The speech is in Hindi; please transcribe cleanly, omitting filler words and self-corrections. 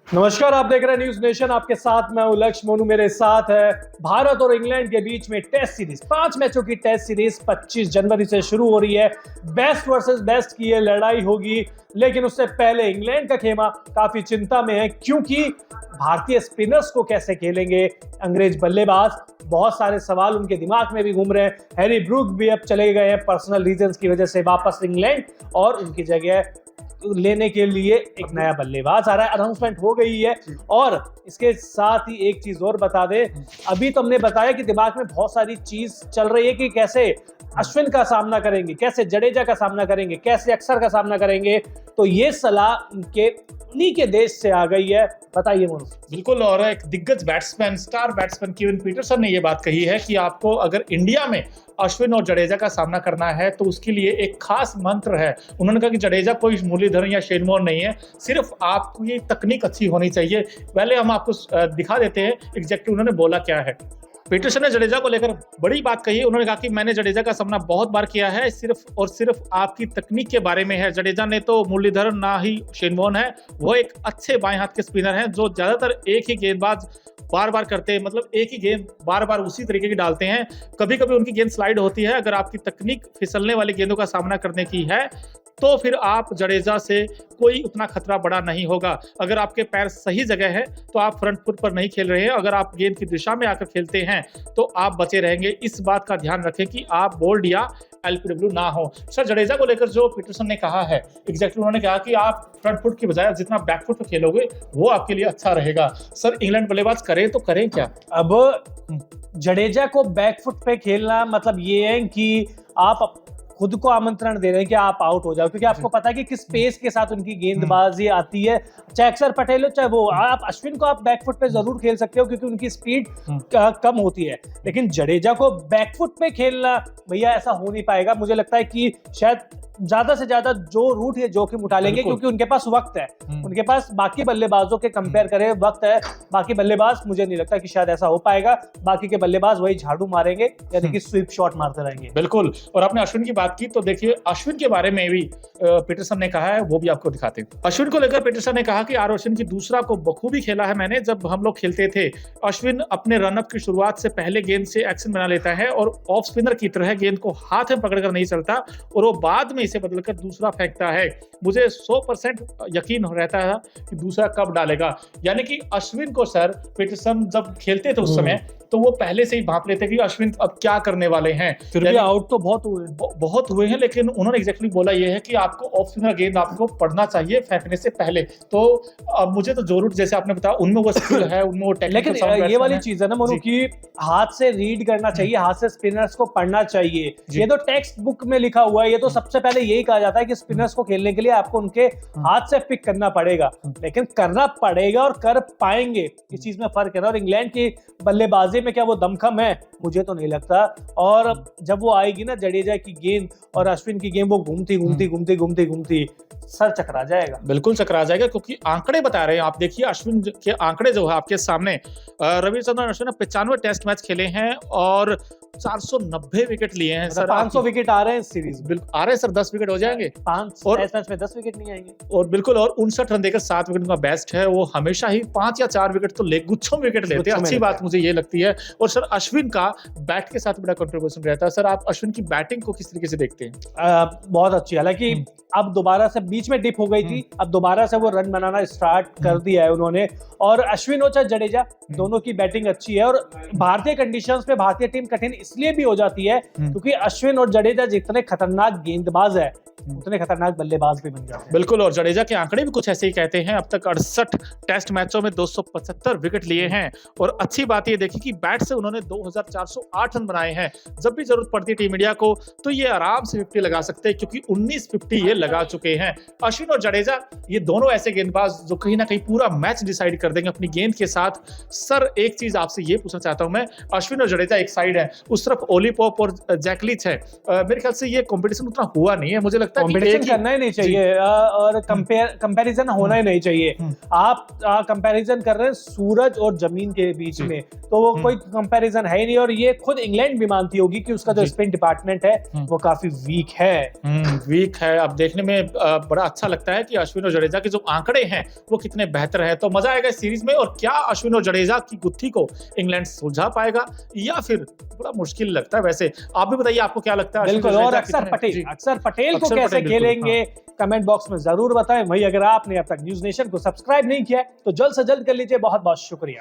नमस्कार, आप देख रहे हैं न्यूज नेशन। आपके साथ मैं हूं लक्ष्य मोनू। मेरे साथ है भारत और इंग्लैंड के बीच में टेस्ट सीरीज, 5 मैचों की टेस्ट सीरीज 25 जनवरी से शुरू हो रही है। बेस्ट वर्सेस बेस्ट की ये लड़ाई होगी, लेकिन उससे पहले इंग्लैंड का खेमा काफी चिंता में है, क्योंकि भारतीय स्पिनर्स को कैसे खेलेंगे अंग्रेज बल्लेबाज। बहुत सारे सवाल उनके दिमाग में भी घूम रहे हैं। हैरी ब्रूक भी अब चले गए हैं पर्सनल रीजंस की वजह से वापस इंग्लैंड, और उनकी जगह लेने के लिए एक नया बल्लेबाज आ रहा है। अनाउंसमेंट हो गई है। और इसके साथ ही एक चीज और बता दे, अभी तो हमने बताया कि दिमाग में बहुत सारी चीज चल रही है कि कैसे अश्विन का सामना करेंगे, कैसे जडेजा का सामना करेंगे, कैसे अक्षर का सामना करेंगे। तो ये सलाह उन्हीं के देश से आ गई है। बताइए मोनू। बिल्कुल, और एक दिग्गज batsman, star batsman Kevin Pietersen ने यह बात कही है कि आपको अगर इंडिया में अश्विन और जडेजा का सामना करना है तो उसके लिए एक खास मंत्र है। उन्होंने कहा कि जडेजा कोई मुरलीधरन या शेन वॉर्न नहीं है, सिर्फ आपको ये तकनीक अच्छी होनी चाहिए। पहले हम आपको दिखा देते हैं एग्जैक्टली उन्होंने बोला क्या है। पीटरसन ने जडेजा को लेकर बड़ी बात कही। उन्होंने कहा कि मैंने जडेजा का सामना बहुत बार किया है, सिर्फ और सिर्फ आपकी तकनीक के बारे में है। जडेजा ने तो मुरलीधरन ना ही शेन वॉर्न है, वो एक अच्छे बाएं हाथ के स्पिनर हैं जो ज्यादातर एक ही गेंदबाज बार बार करते हैं, मतलब एक ही गेंद बार बार उसी तरीके की डालते हैं। कभी कभी उनकी गेंद स्लाइड होती है। अगर आपकी तकनीक फिसलने वाली गेंदों का सामना करने की है तो फिर आप जडेजा से कोई उतना खतरा बड़ा नहीं होगा। अगर आपके पैर सही जगह है तो आप फ्रंट फुट पर नहीं खेल रहे हैं, अगर आप गेंद की दिशा में आकर खेलते हैं तो आप बचे रहेंगे। इस बात का ध्यान रखें कि आप बोल्ड या एलपीडब्ल्यू ना हो। सर, जडेजा को लेकर जो पीटरसन ने कहा है, एग्जैक्टली उन्होंने कहा कि आप फ्रंट फुट की बजाय जितना बैक फुट पे खेलोगे वो आपके लिए अच्छा रहेगा। सर, इंग्लैंड बल्लेबाज करें तो करें क्या? अब जडेजा को बैक फुट पे खेलना मतलब ये है कि आप खुद को आमंत्रण दे रहे हैं कि आप आउट हो जाओ, क्योंकि आपको पता है कि किस पेस के साथ उनकी गेंदबाजी आती है। चाहे अक्षर पटेल हो चाहे वो, आप अश्विन को आप बैकफुट पे जरूर खेल सकते हो क्योंकि उनकी स्पीड कम होती है, लेकिन जडेजा को बैकफुट पे खेलना भैया ऐसा हो नहीं पाएगा। मुझे लगता है कि शायद ज्यादा से ज्यादा जो रूट ये जोखिम उठा लेंगे, क्योंकि उनके पास वक्त है, उनके पास बाकी बल्लेबाजों के कंपेयर करें वक्त है। बाकी बल्लेबाज मुझे नहीं लगता कि शायद ऐसा हो पाएगा। बाकी के बल्लेबाज वही झाड़ू मारेंगे, यानी कि स्वीप शॉट मारते रहेंगे। बिल्कुल, और आपने अश्विन की बात की तो देखिए अश्विन के बारे में भी पीटरसन ने कहा है, वो भी आपको दिखाते हैं। अश्विन को लेकर पीटरसन ने कहा कि आर अश्विन की दूसरा को बखूबी खेला है मैंने। जब हम लोग खेलते थे, अश्विन अपने रनअप की शुरुआत से पहले गेंद से एक्शन बना लेता है और ऑफ स्पिनर की तरह गेंद को हाथ में पकड़कर नहीं चलता, और वो बाद में इसे बदलकर दूसरा फेंकता है। मुझे 100% यकीन रहता है कि दूसरा कब डालेगा। यानी कि अश्विन को सर पीटरसन जब खेलते थे उस समय तो वो पहले से ही भांप लेते कि अश्विन अब क्या करने वाले हैं। फिर भी आउट तो बहुत हुए हैं, लेकिन उन्होंने एग्जैक्टली बोला ये है कि आपको ऑफ स्पिनर गेंद आपको पढ़ना चाहिए फेंकने से पहले। तो अब मुझे तो जरूर, जैसे आपने बताया, उनमें वो स्किल है, उनमें वो टेक्निकल। लेकिन ये वाली चीज है ना मोनू कि हाथ से रीड करना चाहिए, हाथ से स्पिनर्स को पढ़ना चाहिए। ये तो टेक्स्ट बुक में लिखा हुआ है। ये तो सबसे पहले यही कहा जाता है कि स्पिनर्स को खेलने के लिए आपको उनके हाथ से पिक करना पड़ेगा, लेकिन करना पड़ेगा और कर पाएंगे, इस चीज में फर्क है ना। और इंग्लैंड की बल्लेबाजी में क्या वो दमखम है? मुझे तो नहीं लगता। और जब वो आएगी ना जडेजा की गेंद और अश्विन की गेंद, वो घूमती सर चकरा जाएगा। बिल्कुल चकरा जाएगा, क्योंकि आंकड़े बता रहे हैं। आप देखिए अश्विन के आंकड़े जो है आपके सामने। रविचंद्रन अश्विन ने 95 टेस्ट मैच खेले हैं और 490 विकेट लिए हैं सर। 500 विकेट आ रहे हैं सीरीज। बिल्कुल आ रहे हैं सर, 10 विकेट हो जाएंगे। 5 टेस्ट मैच में 10 विकेट नहीं आएंगे। और बिल्कुल, और 59 रन देकर 7 विकेट उनका बेस्ट है। वो हमेशा ही 5 या 4 विकेट तो गुच्छों विकेट लेते हैं। अच्छी बात मुझे ये लगती है। और सर अश्विन का बैट के साथ बड़ा कंट्रीब्यूशन रहता है। सर, आप अश्विन की बैटिंग को किस तरीके से देखते हैं? बहुत अच्छी। हालांकि अब दोबारा से बीच में डिप हो गई थी, अब दोबारा से वो रन बनाना स्टार्ट कर दिया है उन्होंने। और अश्विन हो चाहे जडेजा, दोनों की बैटिंग अच्छी है। और भारतीय कंडीशंस पे भारतीय टीम कठिन इसलिए भी हो जाती है क्योंकि अश्विन और जडेजा जितने खतरनाक गेंदबाज है उतने खतरनाक बल्लेबाज भी बन जाते हैं। बिल्कुल, और जडेजा के आंकड़े भी कुछ ऐसे ही कहते हैं। अब तक 68 टेस्ट मैचों में 275 विकेट लिए हैं। और अच्छी बात ये देखी कि बैट से उन्होंने 2408 रन बनाए हैं। जब भी जरूरत पड़ती है टीम इंडिया को तो ये आराम से 50 लगा सकते हैं, क्योंकि 19 50 ये लगा चुके हैं। अश्विन और जडेजा ये दोनों ऐसे गेंदबाज जो कहीं ना कहीं पूरा मैच डिसाइड कर देंगे अपनी गेंद के साथ। सर, एक चीज आपसे ये पूछना चाहता हूं मैं, अश्विन और जडेजा एक साइड है, उस तरफ ओली पॉप और जैक लीच है। मेरे ख्याल से ये कॉम्पिटिशन उतना हुआ नहीं है। मुझे लगता है कि कंपटीशन एक ही करना ही नहीं चाहिए और कंपैरिजन होना ही नहीं चाहिए। आप कंपैरिजन कर रहे हैं सूरज और जमीन के बीच में, तो वो कोई कंपैरिजन है ही नहीं। और ये खुद इंग्लैंड भी मानती होगी कि उसका जो स्पिन डिपार्टमेंट है वो काफी वीक है। वीक है। अब देखने में बड़ा अच्छा लगता है कि अश्विन और जडेजा के जो आंकड़े हैं वो कितने बेहतर हैं। तो मजा आएगा इस सीरीज में। और क्या अश्विन और जडेजा की गुत्थी को इंग्लैंड सुलझा पाएगा या फिर बड़ा मुश्किल लगता है। वैसे आप भी बताइए, आपको क्या लगता है? बिल्कुल। और अक्षर पटेल को कैसे खेलेंगे, कमेंट बॉक्स में जरूर बताएं। वही अगर आपने अब तक न्यूज नेशन को सब्सक्राइब नहीं किया है तो जल्द से जल्द कर लीजिए। बहुत बहुत शुक्रिया।